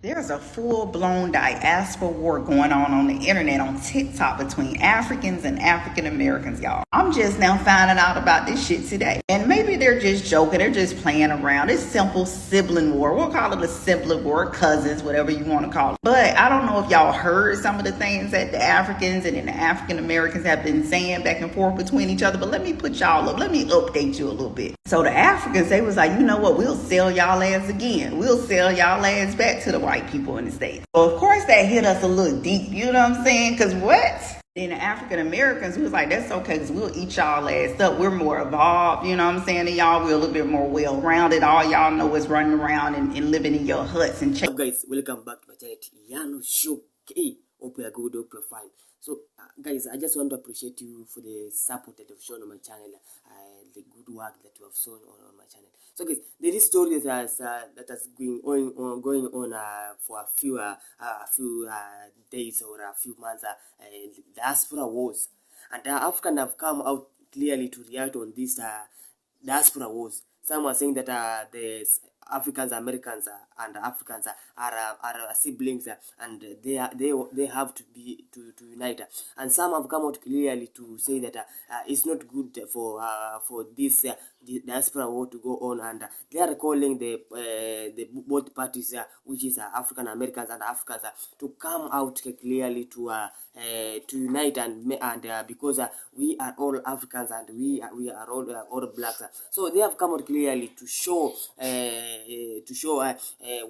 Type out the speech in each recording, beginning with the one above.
There's a full-blown diaspora war going on the internet on TikTok between Africans and African Americans, y'all. I'm just now finding out about this shit today. And maybe they're just joking, they're just playing around. It's simple sibling war. We'll call it a sibling war, cousins, whatever you want to call it. But I don't know if y'all heard some of the things that the Africans and then the African Americans have been saying back and forth between each other. But let me put y'all up. Let me update you a little bit. So the Africans, they was like, you know what? We'll sell y'all ass again. We'll sell y'all ass back to the white people in the States. So of course that hit us a little deep, you know what I'm saying? Because what? Then the African Americans, we was like, that's okay, because we'll eat y'all ass up. We're more evolved, you know what I'm saying, than y'all. We're a little bit more well-rounded. All y'all know is running around and living in your huts and guys, welcome back to my channel, Yano Show. Hope you are good, hope you're fine. So guys, I just want to appreciate you for the support that you've shown on my channel, the good work that you have shown on my channel. So guys, there is story that has going on for a few days or a few months. Diaspora wars, and Africans have come out clearly to react on this diaspora wars. Some are saying that the Africans, Americans, and Africans are siblings, and they have to be to unite. And some have come out clearly to say that it's not good for this diaspora war to go on, and they are calling the both parties, which is African Americans and Africans, to come out clearly to unite and because we are all Africans and we are all blacks. So they have come out clearly to show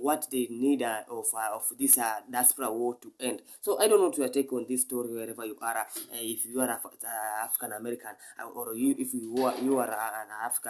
what they need of this diaspora war to end. So I don't know to take on this story wherever you are, if you are African American or if you are an African.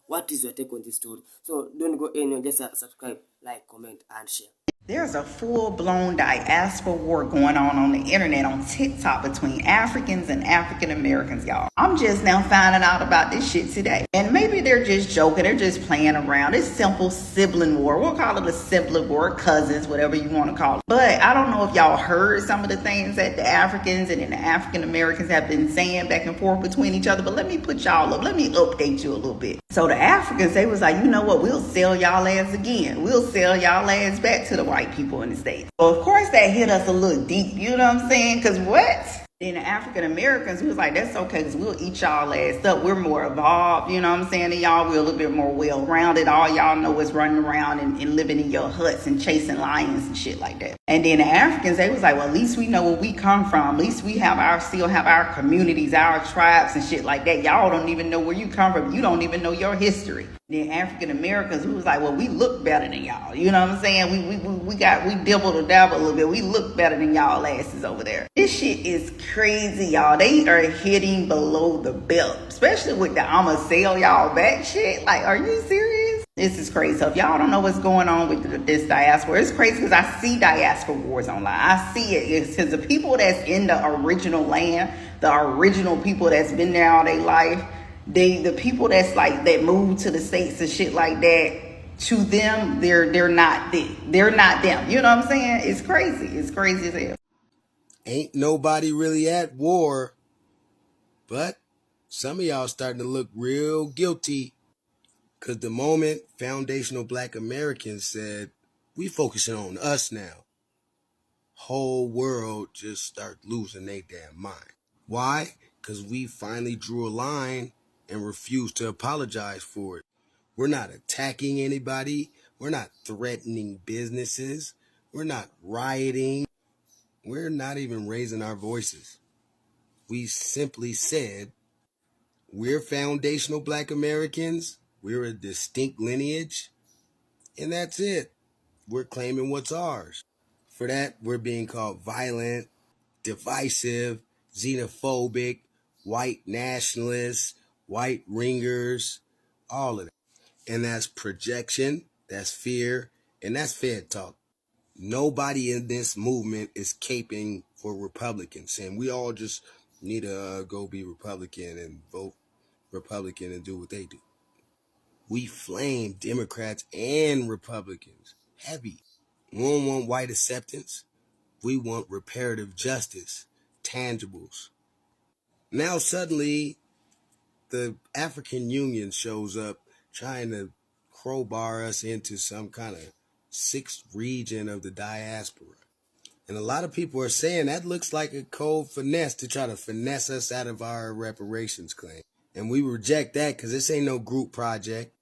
What is your take on this story? So don't go anywhere, just subscribe, like, comment, and share. There's a full-blown diaspora war going on the internet on TikTok between Africans and African Americans, y'all. I'm just now finding out about this shit today. And maybe they're just joking, they're just playing around. It's simple sibling war. We'll call it a sibling war, cousins, whatever you want to call it. But I don't know if y'all heard some of the things that the Africans and then the African Americans have been saying back and forth between each other. But let me put y'all up. Let me update you a little bit. So the Africans, they was like, you know what? We'll sell y'all ass again. We'll sell y'all ass back to the white people in the States. So of course that hit us a little deep, you know what I'm saying? Because what? Then the African Americans, we was like, that's okay, because we'll eat y'all ass up. We're more evolved, you know what I'm saying, than y'all. We're a little bit more well-rounded. All y'all know is running around and living in your huts and chasing lions and shit like that. And then the Africans, they was like, well, at least we know where we come from. At least we still have our communities, our tribes and shit like that. Y'all don't even know where you come from. You don't even know your history. Then African Americans, we was like, well, we look better than y'all. You know what I'm saying? We dibble or dabble a little bit. We look better than y'all asses over there. This shit is crazy, y'all. They are hitting below the belt, especially with the I'ma sell y'all back shit. Like, are you serious? This is crazy. So if y'all don't know what's going on with this diaspora, it's crazy because I see diaspora wars online. I see it. It's because the people that's in the original land, the original people that's been there all their life, the people that's like that moved to the States and shit like that, to them, they're not them. You know what I'm saying? It's crazy. It's crazy as hell. Ain't nobody really at war, but some of y'all starting to look real guilty, because the moment foundational Black Americans said, we focusing on us now, whole world just start losing their damn mind. Why? Because we finally drew a line and refused to apologize for it. We're not attacking anybody. We're not threatening businesses. We're not rioting. We're not even raising our voices. We simply said, we're foundational Black Americans. We're a distinct lineage. And that's it. We're claiming what's ours. For that, we're being called violent, divisive, xenophobic, white nationalists, white ringers, all of that. And that's projection, that's fear, and that's Fed talk. Nobody in this movement is caping for Republicans, saying we all just need to go be Republican and vote Republican and do what they do. We flame Democrats and Republicans heavy. We don't want white acceptance. We want reparative justice, tangibles. Now suddenly the African Union shows up trying to crowbar us into some kind of sixth region of the diaspora. And a lot of people are saying that looks like a cold finesse to try to finesse us out of our reparations claim. And we reject that because this ain't no group project.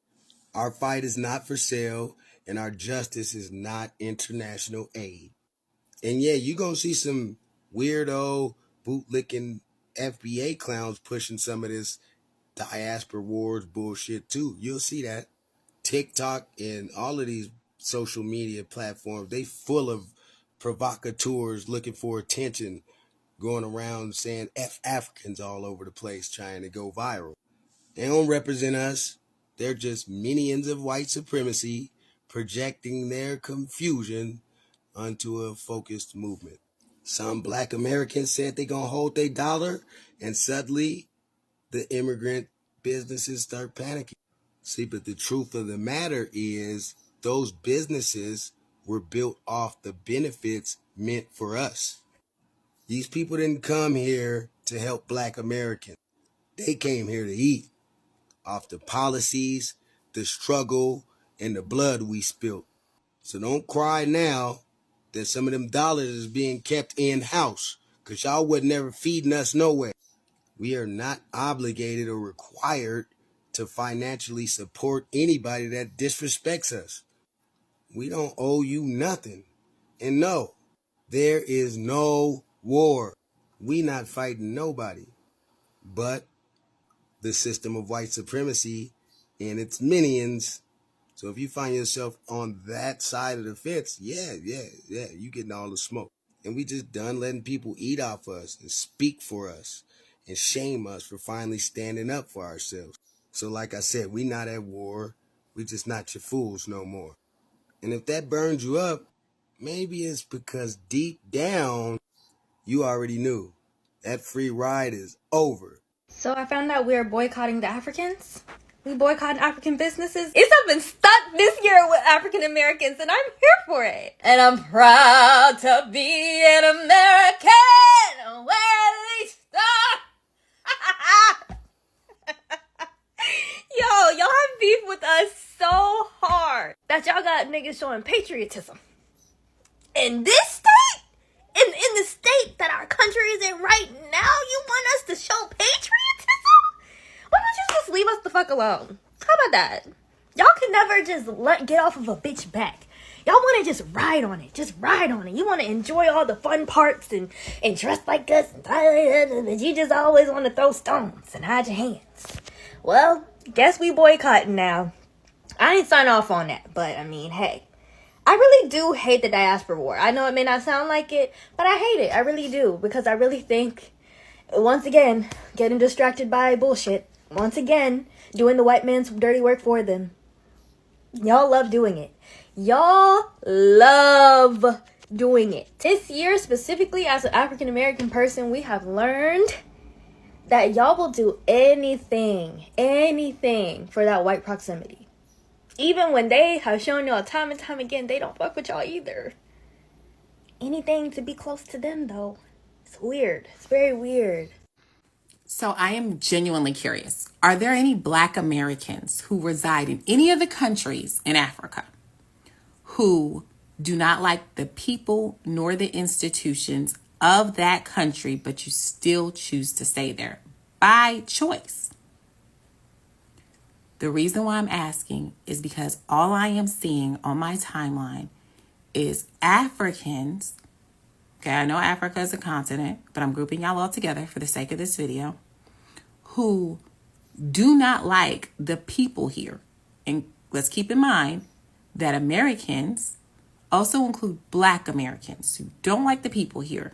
Our fight is not for sale, and our justice is not international aid. And yeah, you're going to see some weirdo, bootlicking FBA clowns pushing some of this diaspora wars bullshit too. You'll see that. TikTok and all of these social media platforms, they full of provocateurs looking for attention, going around saying F Africans all over the place, trying to go viral. They don't represent us. They're just minions of white supremacy, projecting their confusion onto a focused movement. Some black Americans said they're going to hold their dollar, and suddenly the immigrant businesses start panicking. See, but the truth of the matter is those businesses were built off the benefits meant for us. These people didn't come here to help black Americans. They came here to eat off the policies, the struggle, and the blood we spilled. So don't cry now that some of them dollars is being kept in-house, because y'all would never feeding us nowhere. We are not obligated or required to financially support anybody that disrespects us. We don't owe you nothing. And no, there is no war. We not fighting nobody but the system of white supremacy and its minions. So if you find yourself on that side of the fence, yeah, you getting all the smoke. And we just done letting people eat off us and speak for us and shame us for finally standing up for ourselves. So like I said, we not at war. We just not your fools no more. And if that burns you up, maybe it's because deep down, you already knew that free ride is over. So I found out we're boycotting the Africans. We boycott African businesses. It's something stuck this year with African Americans, and I'm here for it. And I'm proud to be an American. Where they start. Yo, y'all have beef with us so hard that y'all got niggas showing patriotism. In this state? In the state that our country is in right now, you want us to show patriotism? Why don't you just leave us the fuck alone? How about that? Y'all can never just get off of a bitch back. Y'all want to just ride on it. Just ride on it. You want to enjoy all the fun parts and dress like us. And you just always want to throw stones and hide your hands. Well, guess we boycotting now. I ain't sign off on that. But, I mean, hey. I really do hate the diaspora war. I know it may not sound like it, but I hate it. I really do. Because I really think, once again, getting distracted by bullshit. Once again, doing the white man's dirty work for them. Y'all love doing it. Y'all love doing it. This year, specifically as an African American person, we have learned that y'all will do anything for that white proximity. Even when they have shown y'all time and time again, they don't fuck with y'all either. Anything to be close to them, though. It's weird. It's very weird. So I am genuinely curious. Are there any Black Americans who reside in any of the countries in Africa who do not like the people nor the institutions of that country, but you still choose to stay there by choice? The reason why I'm asking is because all I am seeing on my timeline is Africans. Okay, I know Africa is a continent, but I'm grouping y'all all together for the sake of this video, who do not like the people here. And let's keep in mind that Americans also include Black Americans who don't like the people here.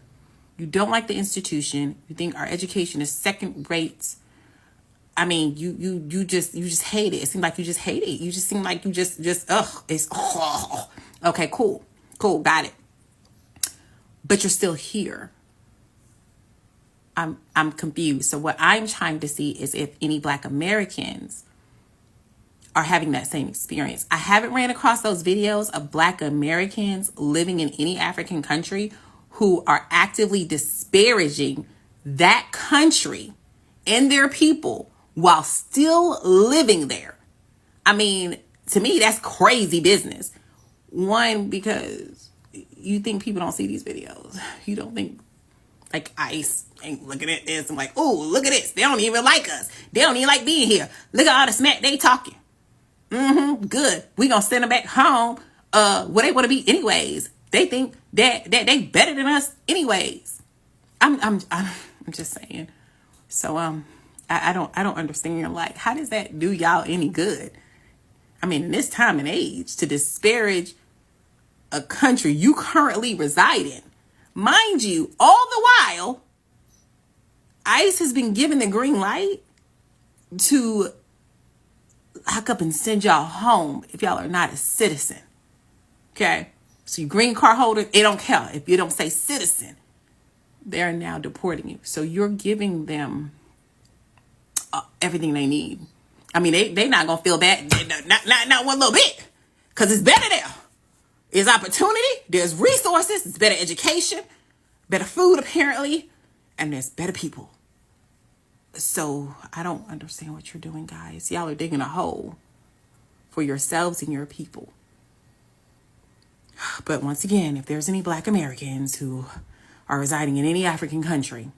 You don't like the institution. You think our education is second rate. I mean, you just hate it. It seems like you just hate it. You just seem like you just okay, cool, got it. But you're still here. I'm confused. So what I'm trying to see is if any Black Americans are having that same experience. I haven't ran across those videos of Black Americans living in any African country who are actively disparaging that country and their people while still living there. I mean, to me, that's crazy business. One, because you think people don't see these videos. You don't think, like, ICE ain't looking at this. I'm like, oh, look at this. They don't even like us. They don't even like being here. Look at all the smack they talking. Good. We gonna send them back home. Where they want to be anyways. They think that they better than us anyways. I'm just saying. So I don't understand. Like, how does that do y'all any good? I mean, in this time and age, to disparage a country you currently reside in, mind you, all the while, ICE has been given the green light to lock up and send y'all home if y'all are not a citizen. Okay? So you green card holders, it don't care. If you don't say citizen, they're now deporting you. So you're giving them everything they need. I mean, they not going to feel bad. Not one little bit. Because it's better there. There's opportunity. There's resources. It's better education. Better food, apparently. And there's better people. So I don't understand what you're doing, guys. Y'all are digging a hole for yourselves and your people. But once again, if there's any Black Americans who are residing in any African country,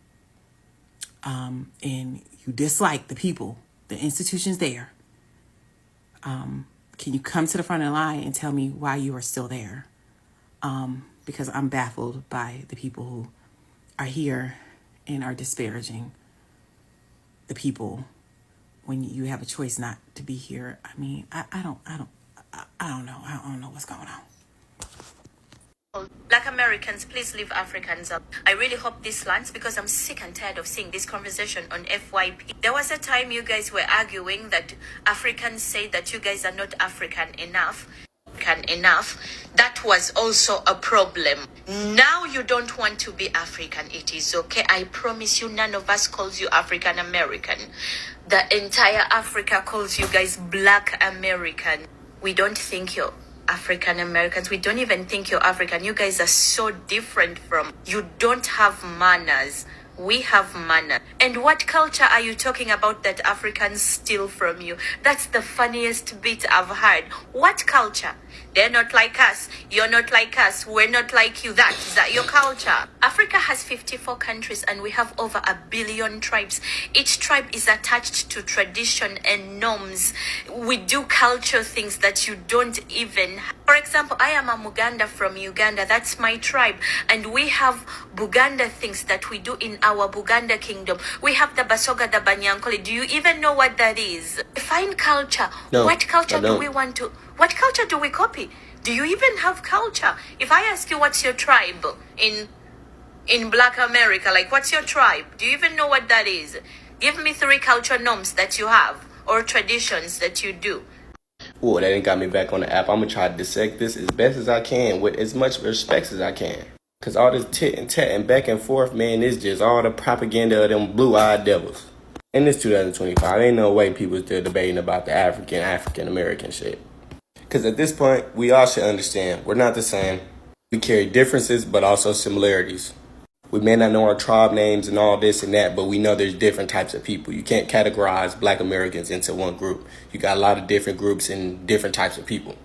and you dislike the people, the institutions there, can you come to the front of the line and tell me why you are still there? Because I'm baffled by the people who are here and are disparaging the people when you have a choice not to be here. I mean, I don't know. I don't know what's going on. Black Americans, please leave Africans up. I really hope this lands because I'm sick and tired of seeing this conversation on FYP. There was a time you guys were arguing that Africans say that you guys are not African enough. That was also a problem. Now you don't want to be African. It is okay. I promise you, none of us calls you African American. The entire Africa calls you guys Black American. We don't think you're African Americans. We don't even think you're African. You guys are so different from. You don't have manners. We have manners. And what culture are you talking about that Africans steal from you? That's the funniest bit I've heard. What culture? They're not like us. You're not like us. We're not like you. Is that your culture? Africa has 54 countries and we have over 1 billion tribes. Each tribe is attached to tradition and norms. We do culture things that you don't even. For example, I am a Muganda from Uganda. That's my tribe. And we have Buganda things that we do in our Buganda kingdom. We have the Basoga, the Banyankole. Do you even know what that is? Define culture. No, what culture I do don't. we want to... What culture do we copy? Do you even have culture? If I ask you what's your tribe in Black America, like what's your tribe? Do you even know what that is? Give me 3 culture norms that you have or traditions that you do. Well, that ain't got me back on the app. I'm going to try to dissect this as best as I can with as much respect as I can. Because all this tit and tat and back and forth, man, is just all the propaganda of them blue-eyed devils. And it's 2025. Ain't no way people still debating about the African-American shit. Because at this point, we all should understand we're not the same. We carry differences, but also similarities. We may not know our tribe names and all this and that, but we know there's different types of people. You can't categorize Black Americans into one group. You got a lot of different groups and different types of people.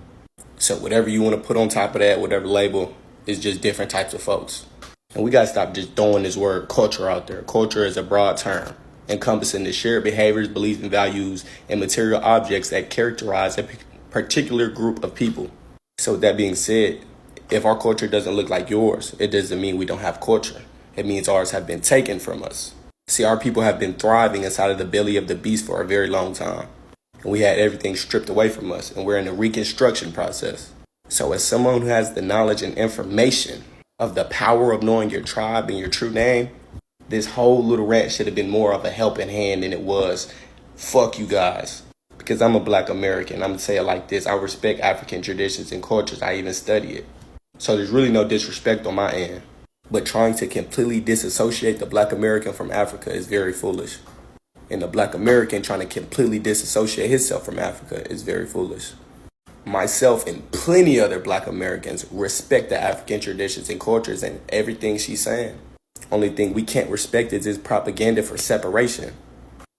So whatever you want to put on top of that, whatever label, is just different types of folks. And we got to stop just throwing this word culture out there. Culture is a broad term, encompassing the shared behaviors, beliefs, and values, and material objects that characterize a particular group of people. So with that being said, if our culture doesn't look like yours, it doesn't mean we don't have culture. It means ours have been taken from us. See, our people have been thriving inside of the belly of the beast for a very long time. And we had everything stripped away from us, and we're in a reconstruction process. So as someone who has the knowledge and information of the power of knowing your tribe and your true name, this whole little rant should have been more of a helping hand than it was. Fuck you guys. Because I'm a Black American, I'm going to say it like this. I respect African traditions and cultures. I even study it. So there's really no disrespect on my end. But trying to completely disassociate the Black American from Africa is very foolish. And the Black American trying to completely disassociate himself from Africa is very foolish. Myself and plenty other Black Americans respect the African traditions and cultures and everything she's saying. Only thing we can't respect is this propaganda for separation.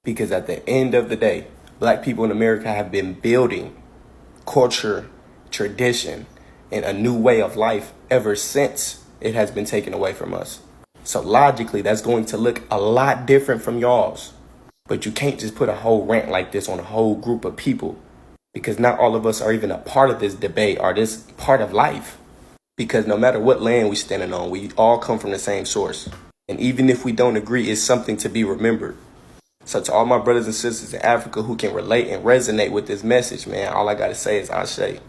Because at the end of the day, Black people in America have been building culture, tradition, and a new way of life ever since it has been taken away from us. So logically, that's going to look a lot different from y'all's. But you can't just put a whole rant like this on a whole group of people, because not all of us are even a part of this debate or this part of life. Because no matter what land we standing on, we all come from the same source. And even if we don't agree, it's something to be remembered. So to all my brothers and sisters in Africa who can relate and resonate with this message, man, all I got to say is Ashe.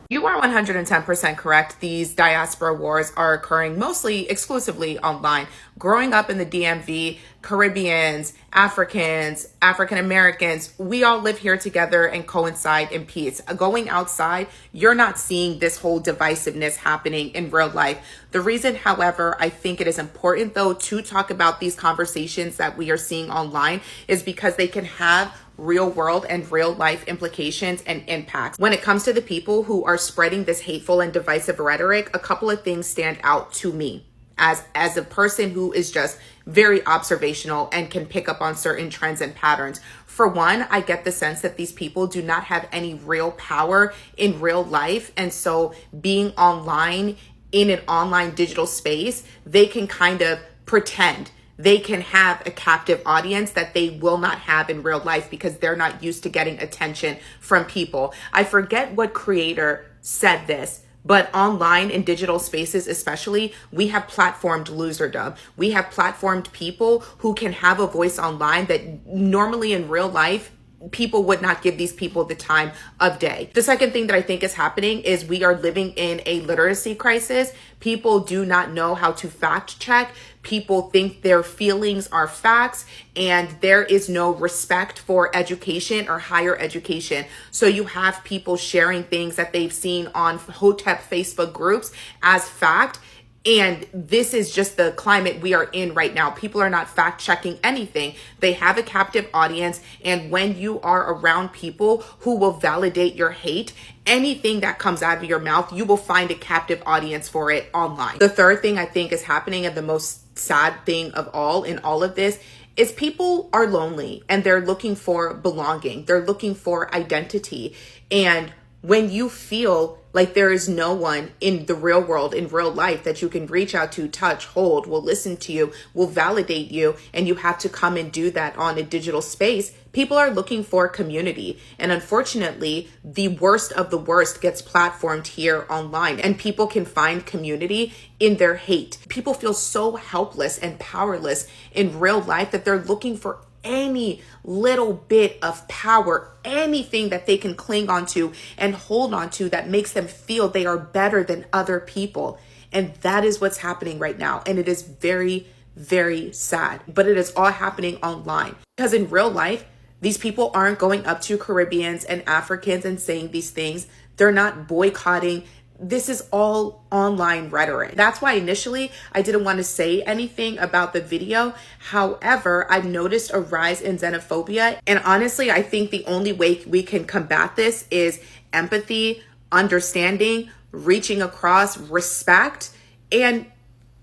You are 110% correct. These diaspora wars are occurring mostly exclusively online. Growing up in the DMV, Caribbeans, Africans, African Americans, we all live here together and coincide in peace. Going outside, you're not seeing this whole divisiveness happening in real life. The reason, however, I think it is important though to talk about these conversations that we are seeing online is because they can have real world and real life implications and impacts. When it comes to the people who are spreading this hateful and divisive rhetoric, a couple of things stand out to me as a person who is just very observational and can pick up on certain trends and patterns. For one, I get the sense that these people do not have any real power in real life. And so being online in an online digital space, they can kind of pretend. They can have a captive audience that they will not have in real life because they're not used to getting attention from people. I forget what creator said this, but online in digital spaces especially, we have platformed loserdom. We have platformed people who can have a voice online that normally in real life, people would not give these people the time of day. The second thing that I think is happening is we are living in a literacy crisis. People do not know how to fact check. People think their feelings are facts, and there is no respect for education or higher education. So you have people sharing things that they've seen on Hotep Facebook groups as fact. And this is just the climate we are in right now. People are not fact checking anything. They have a captive audience. And when you are around people who will validate your hate, anything that comes out of your mouth, you will find a captive audience for it online. The third thing I think is happening, and the most sad thing of all in all of this, is people are lonely and they're looking for belonging. They're looking for identity. And when you feel like there is no one in the real world, in real life, that you can reach out to, touch, hold, will listen to you, will validate you, and you have to come and do that on a digital space, people are looking for community. And unfortunately, the worst of the worst gets platformed here online, and people can find community in their hate. People feel so helpless and powerless in real life that they're looking for any little bit of power, anything that they can cling onto and hold onto that makes them feel they are better than other people. And that is what's happening right now. And it is very, very sad. But it is all happening online. Because in real life, these people aren't going up to Caribbeans and Africans and saying these things. They're not boycotting. This is all online rhetoric. That's why initially I didn't want to say anything about the video. However, I've noticed a rise in xenophobia. And honestly, I think the only way we can combat this is empathy, understanding, reaching across, respect, and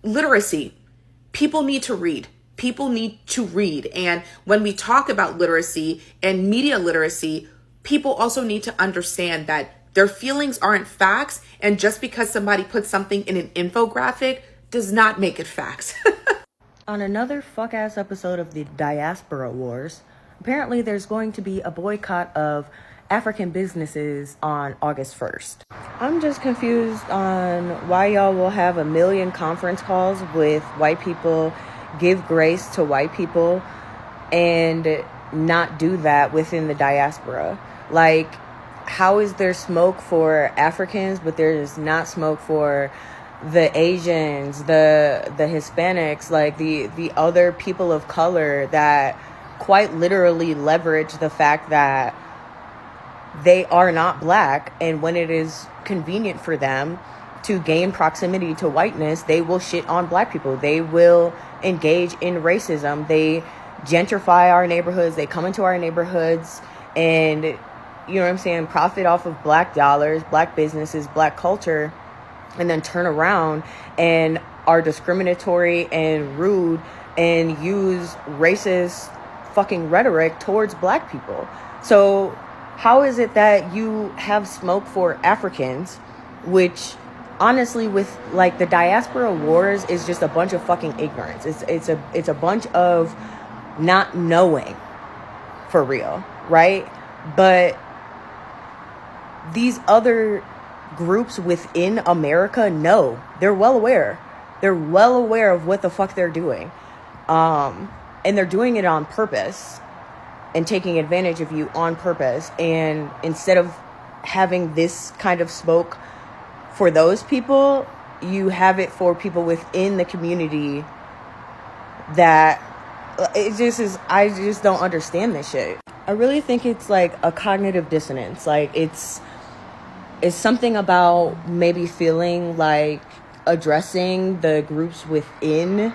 literacy. People need to read. People need to read. And when we talk about literacy and media literacy, people also need to understand that their feelings aren't facts, and just because somebody puts something in an infographic does not make it facts. On another fuck-ass episode of the Diaspora Wars, apparently there's going to be a boycott of African businesses on August 1st. I'm just confused on why y'all will have a million conference calls with white people, give grace to white people, and not do that within the diaspora. Like, how is there smoke for Africans, but there's not smoke for the Asians, the Hispanics, like the other people of color that quite literally leverage the fact that they are not black, and when it is convenient for them to gain proximity to whiteness, they will shit on black people. They will engage in racism. They gentrify our neighborhoods. They come into our neighborhoods and, you know what I'm saying, profit off of black dollars, black businesses, black culture, and then turn around and are discriminatory and rude and use racist fucking rhetoric towards black people. So how is it that you have smoke for Africans, which honestly, with like the diaspora wars is just a bunch of fucking ignorance. It's a bunch of not knowing for real, right? But these other groups within America know. They're well aware. They're well aware of what the fuck they're doing. And they're doing it on purpose and taking advantage of you on purpose. And instead of having this kind of smoke for those people, you have it for people within the community that it just is. I just don't understand this shit. I really think it's like a cognitive dissonance. Like it's something about maybe feeling like addressing the groups within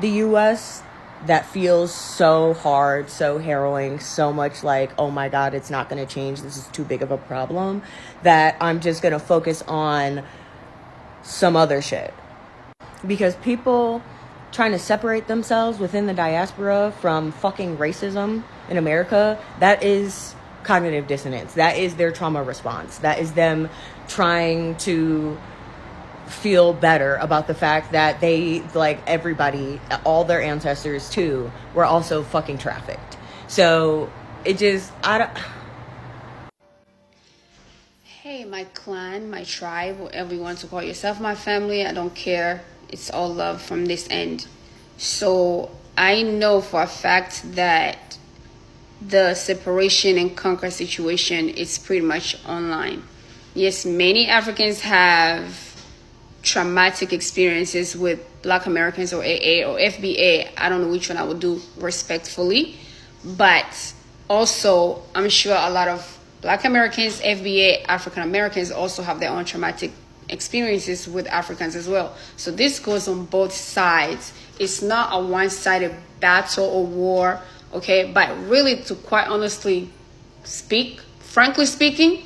the US that feels so hard, so harrowing, so much like, oh my God, it's not going to change. This is too big of a problem, that I'm just going to focus on some other shit. Because people trying to separate themselves within the diaspora from fucking racism in America, that is cognitive dissonance. That is their trauma response. That is them trying to feel better about the fact that they, like everybody, all their ancestors too, were also fucking trafficked. So it just, I don't. Hey, my clan, my tribe, whatever you want to call yourself, my family, I don't care. It's all love from this end. So I know for a fact that the separation and conquer situation is pretty much online. Yes, many Africans have traumatic experiences with Black Americans or AA or FBA. I don't know which one I would do respectfully, but also I'm sure a lot of Black Americans, FBA, African Americans also have their own traumatic experiences with Africans as well. So this goes on both sides. It's not a one-sided battle or war, okay? But really, to quite honestly speak, frankly speaking,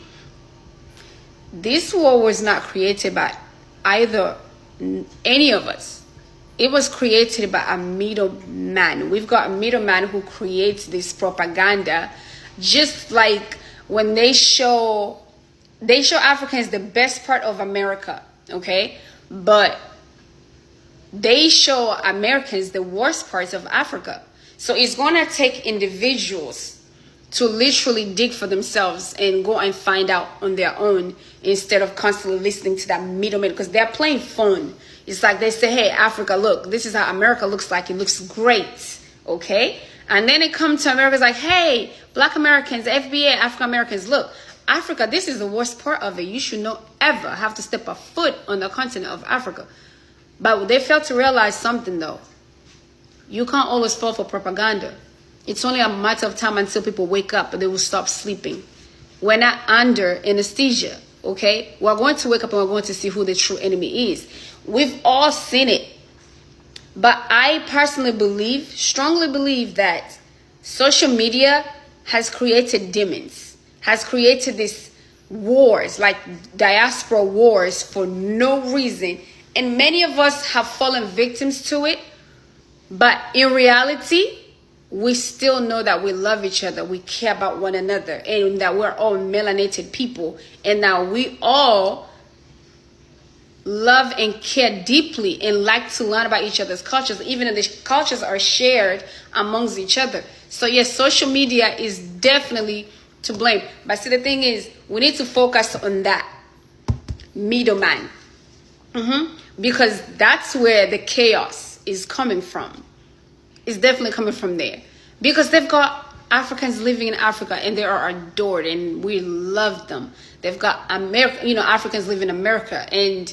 this war was not created by either any of us. It was created by a middleman. We've got a middleman who creates this propaganda, just like when they show Africans the best part of America, okay? But they show Americans the worst parts of Africa. So it's gonna take individuals to literally dig for themselves and go and find out on their own instead of constantly listening to that middleman, because they're playing phone. It's like they say, hey, Africa, look, this is how America looks like. It looks great, okay? And then it comes to America, it's like, hey, Black Americans, FBA, African Americans, look, Africa, this is the worst part of it. You should not ever have to step a foot on the continent of Africa. But they failed to realize something, though. You can't always fall for propaganda. It's only a matter of time until people wake up and they will stop sleeping. We're not under anesthesia, okay? We're going to wake up and we're going to see who the true enemy is. We've all seen it. But I personally believe, strongly believe, that social media has created demons, has created these wars, like diaspora wars, for no reason. And many of us have fallen victims to it. But in reality, we still know that we love each other, we care about one another, and that we're all melanated people, and that we all love and care deeply and like to learn about each other's cultures, even if the cultures are shared amongst each other. So yes, social media is definitely to blame. But see, the thing is, we need to focus on that middleman, because that's where the chaos is coming from. It's definitely coming from there, because they've got Africans living in Africa and they are adored and we love them. They've got Africans living in America, and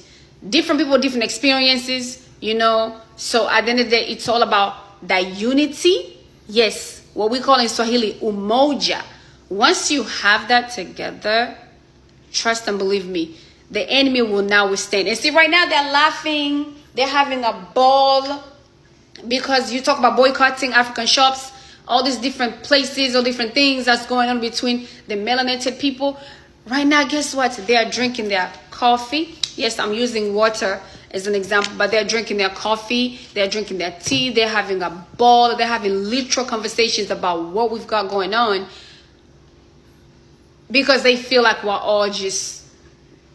different people, different experiences, So at the end of the day, it's all about that unity. Yes, what we call in Swahili, umoja. Once you have that together, trust and believe me, the enemy will now withstand. And see, right now they're laughing, they're having a ball, because you talk about boycotting African shops, all these different places, all different things that's going on between the melanated people. Right now, guess what? They are drinking their coffee. Yes, I'm using water as an example, but they're drinking their coffee, they're drinking their tea, they're having a ball, they're having literal conversations about what we've got going on, because they feel like we're all just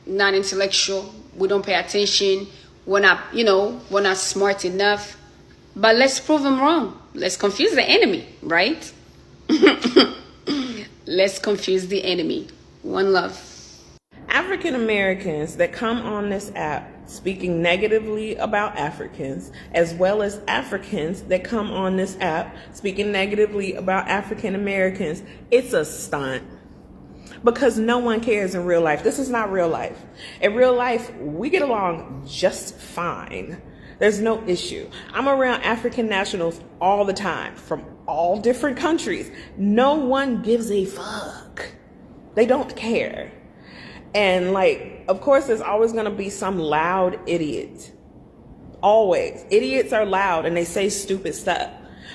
not intellectual, we don't pay attention, we're not, we're not smart enough. But let's prove them wrong. Let's confuse the enemy, right? Let's confuse the enemy. One love. African Americans that come on this app speaking negatively about Africans, as well as Africans that come on this app speaking negatively about African Americans, it's a stunt. Because no one cares in real life. This is not real life. In real life, we get along just fine. There's no issue. I'm around African nationals all the time from all different countries. No one gives a fuck. They don't care. And like, of course, there's always going to be some loud idiot. Always. Idiots are loud and they say stupid stuff.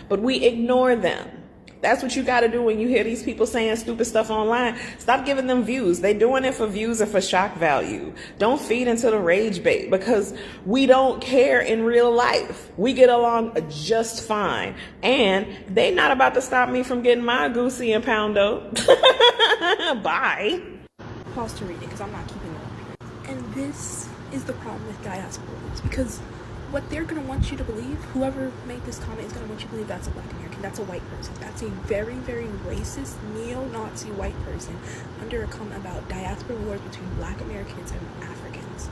But we ignore them. That's what you got to do when you hear these people saying stupid stuff online. Stop giving them views. They're doing it for views and for shock value. Don't feed into the rage bait because we don't care in real life. We get along just fine. And they not about to stop me from getting my goosey and poundo. Bye. Pause to read it because I'm not keeping up. And this is the problem with diaspora because what they're going to want you to believe, whoever made this comment is going to want you to believe that's a black American, that's a white person. That's a very, very racist, neo-Nazi white person under a comment about diaspora wars between black Americans and Africans.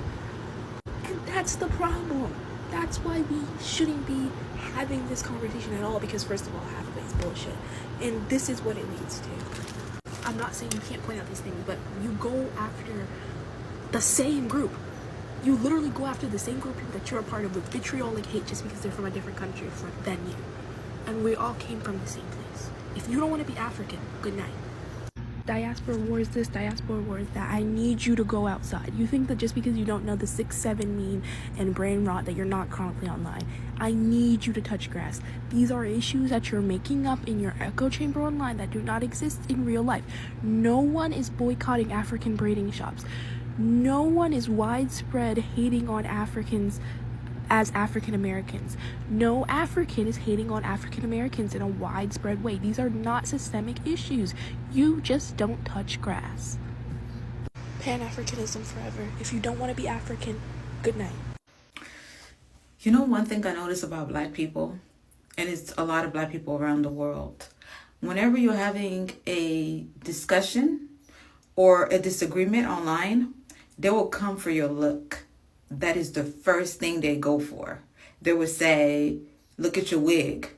And that's the problem. That's why we shouldn't be having this conversation at all because first of all, half of it is bullshit. And this is what it leads to. I'm not saying you can't point out these things, but you go after the same group. You literally go after the same group of people that you're a part of with vitriolic hate just because they're from a different country than you. And we all came from the same place. If you don't want to be African, good night. Diaspora wars this, diaspora wars that. I need you to go outside. You think that just because you don't know the 6'7" meme and brain rot that you're not chronically online. I need you to touch grass. These are issues that you're making up in your echo chamber online that do not exist in real life. No one is boycotting African braiding shops. No one is widespread hating on Africans as African Americans. No African is hating on African Americans in a widespread way. These are not systemic issues. You just don't touch grass. Pan-Africanism forever. If you don't want to be African, good night. You know, one thing I notice about black people, and it's a lot of black people around the world, whenever you're having a discussion or a disagreement online, they will come for your look. That is the first thing they go for. They will say, look at your wig.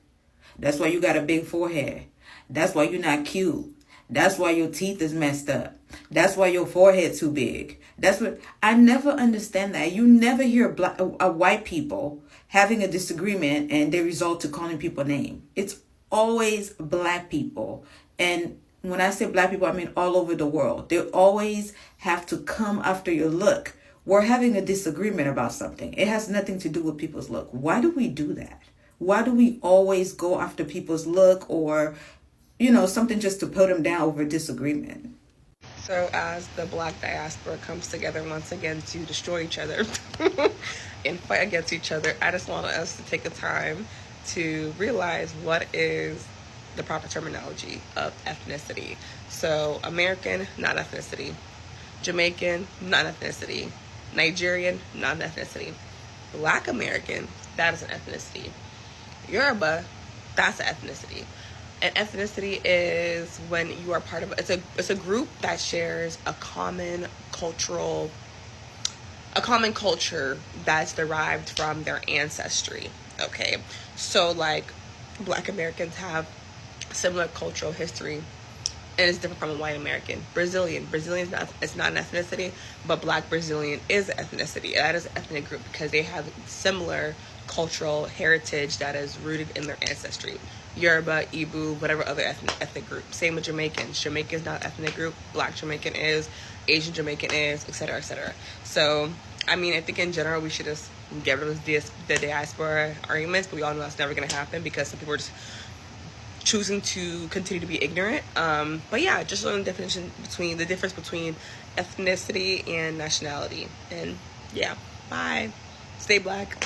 That's why you got a big forehead. That's why you're not cute. That's why your teeth is messed up. That's why your forehead too big. That's what I never understand that. You never hear white people having a disagreement and they resort to calling people name. It's always black people. And when I say black people, I mean all over the world. They always have to come after your look. We're having a disagreement about something. It has nothing to do with people's look. Why do we do that? Why do we always go after people's look or, something just to put them down over disagreement? So as the black diaspora comes together once again to destroy each other and fight against each other, I just want us to take the time to realize what is the proper terminology of ethnicity. So American, not ethnicity. Jamaican, not ethnicity. Nigerian, not an ethnicity. Black American, that is an ethnicity. Yoruba, that's an ethnicity. An ethnicity is when you are part of it's a group that shares a common culture that's derived from their ancestry. Okay, so like Black Americans have similar cultural history, and it's different from a white American. Brazilian is not an ethnicity, but Black Brazilian is an ethnicity. That is an ethnic group because they have similar cultural heritage that is rooted in their ancestry. Yoruba, Igbo, whatever other ethnic group. Same with Jamaicans. Jamaican is not an ethnic group. Black Jamaican is. Asian Jamaican is, etc., etc. So, I mean, I think in general we should just get rid of the diaspora arguments, but we all know that's never going to happen because some people are just choosing to continue to be ignorant. But yeah, just learn the difference between ethnicity and nationality. And yeah, bye. Stay black.